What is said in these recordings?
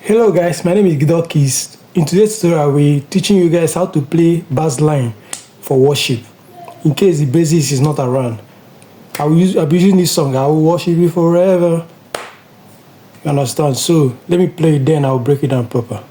Hello guys, my name is Gidokis. In today's tutorial, we're teaching you guys how to play bassline for worship. In case the bassist is not around, I'll be using this song. I will worship you forever. You understand? So let me play it, then I'll break it down proper.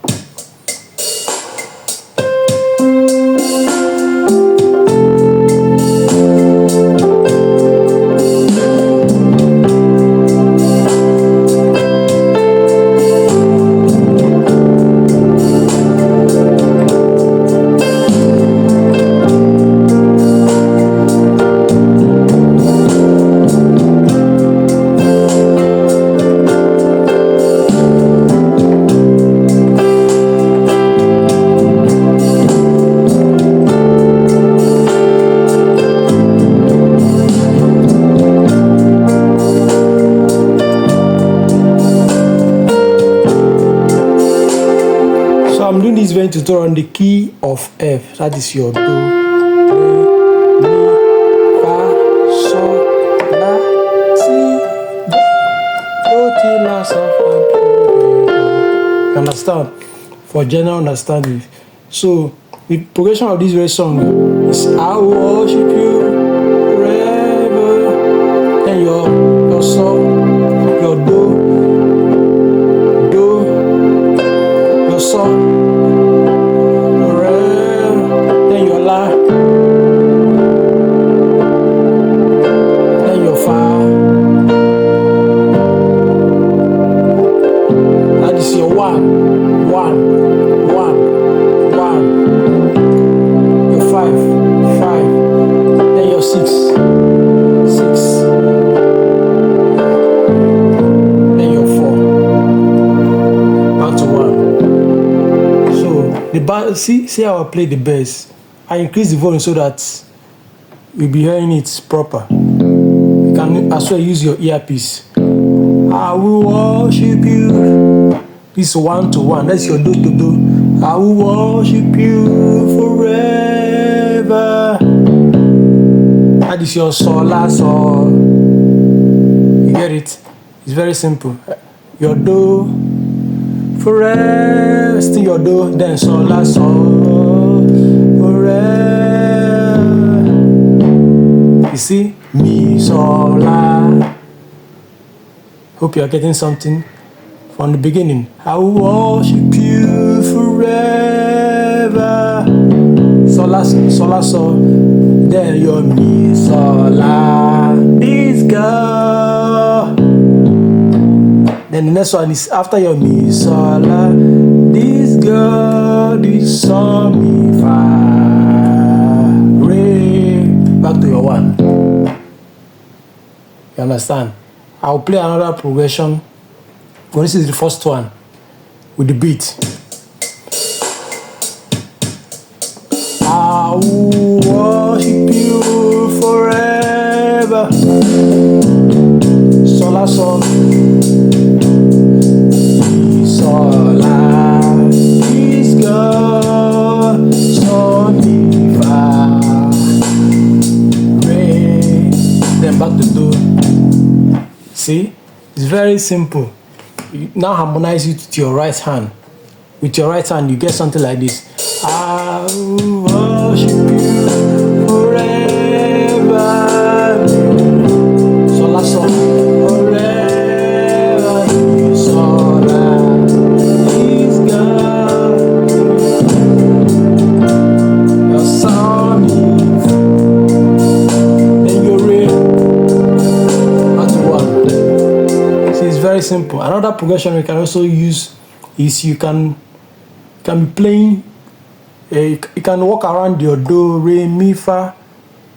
I'm doing this very tutorial on the key of F. That is your do, re, mi, fa, sol, la, si, do, ti, la, sol, fa, do, re, do. You understand? For general understanding. So the progression of this very song is I will worship you forever. Then your sol, your do, your sol. See how I play the bass. I increase the volume so that you'll be hearing it proper. You can as well use your earpiece. I will worship you. This is 1-to-1. That's your do to do. I will worship you forever. That is your sol la sol. You get it? It's very simple. Your do. Forever, still your do, then sol la sol, forever. You see, mi sol la. Hope you are getting something from the beginning. I will worship you forever. Sol la sol, then your mi sol la. This girl. Then the next one is after your mi sol la. This girl, this sol mi fa re. Back to your one. You understand? I'll play another progression. Well, this is the first one with the beat. I will worship you forever. Sol la sol. Sol la, this girl, sol mi fa re. Then back to do. See, it's very simple. You now harmonize it with your right hand. With your right hand, you get something like this. I will worship you forever. Sol la sol. Forever, sol la. Very simple. Another progression we can also use is you can be playing. You can walk around your do, re, mi, fa.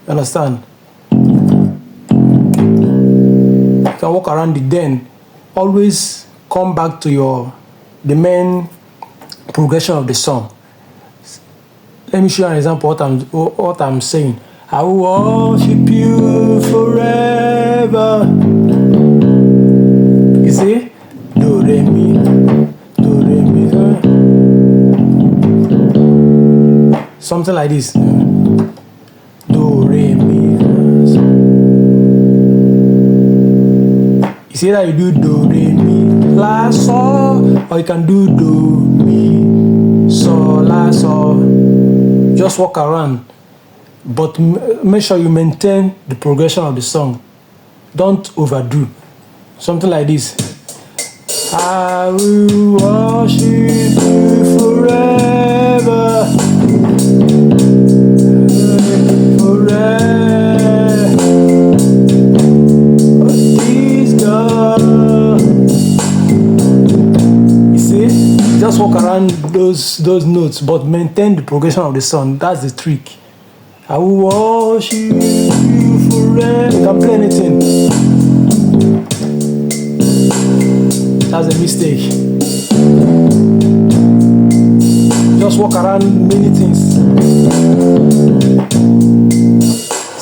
You understand? You can walk around it. Then always come back to the main progression of the song. Let me show you an example of what I'm saying. I will worship you forever. You see? Do, re, mi, fa. Something like this. Do, re, mi, fa. You see that you do, re, mi, la, sol, or you can do do, mi, sol, la, sol. Just walk around, but make sure you maintain the progression of the song. Don't overdo. Something like this. I will worship you forever, forever. This God. You see, just walk around those notes, but maintain the progression of the song. That's the trick. I will worship you forever. You can play anything. That's a mistake. Just walk around many things.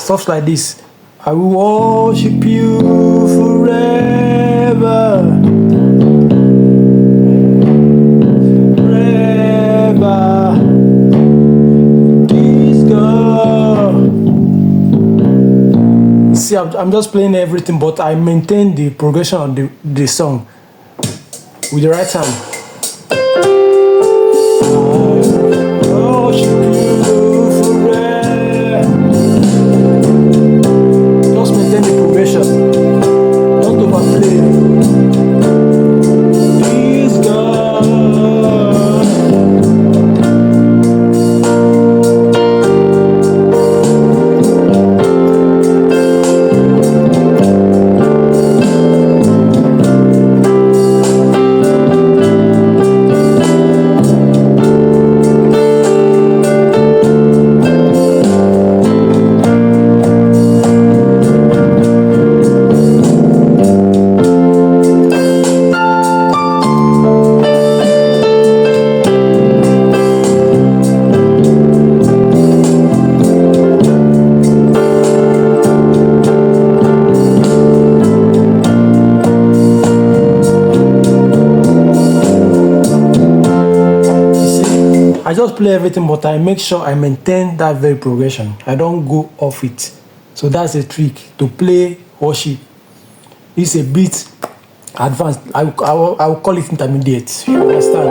Stuff like this. I will worship you forever. Forever. This God. See, I'm just playing everything, but I maintain the progression of the song with the right hand. Just maintain the progression. Don't overplay. Please God. I just play everything, but I make sure I maintain that very progression. I don't go off it. So that's a trick to play worship. It's a bit advanced. I will call it intermediate. You understand?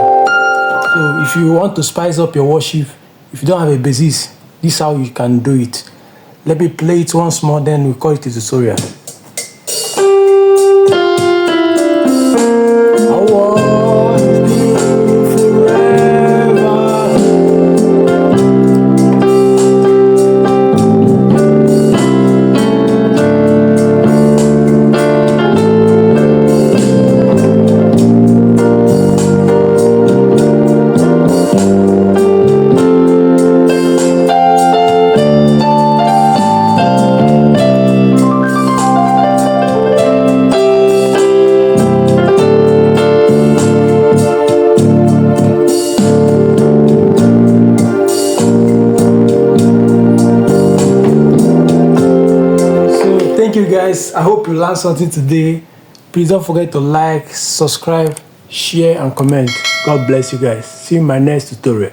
So if you want to spice up your worship, if you don't have a basis, this is how you can do it. Let me play it once more, then we call it a tutorial. Thank you guys. I hope you learned something today. Please don't forget to like, subscribe, share and comment. God bless you guys. See you in my next tutorial.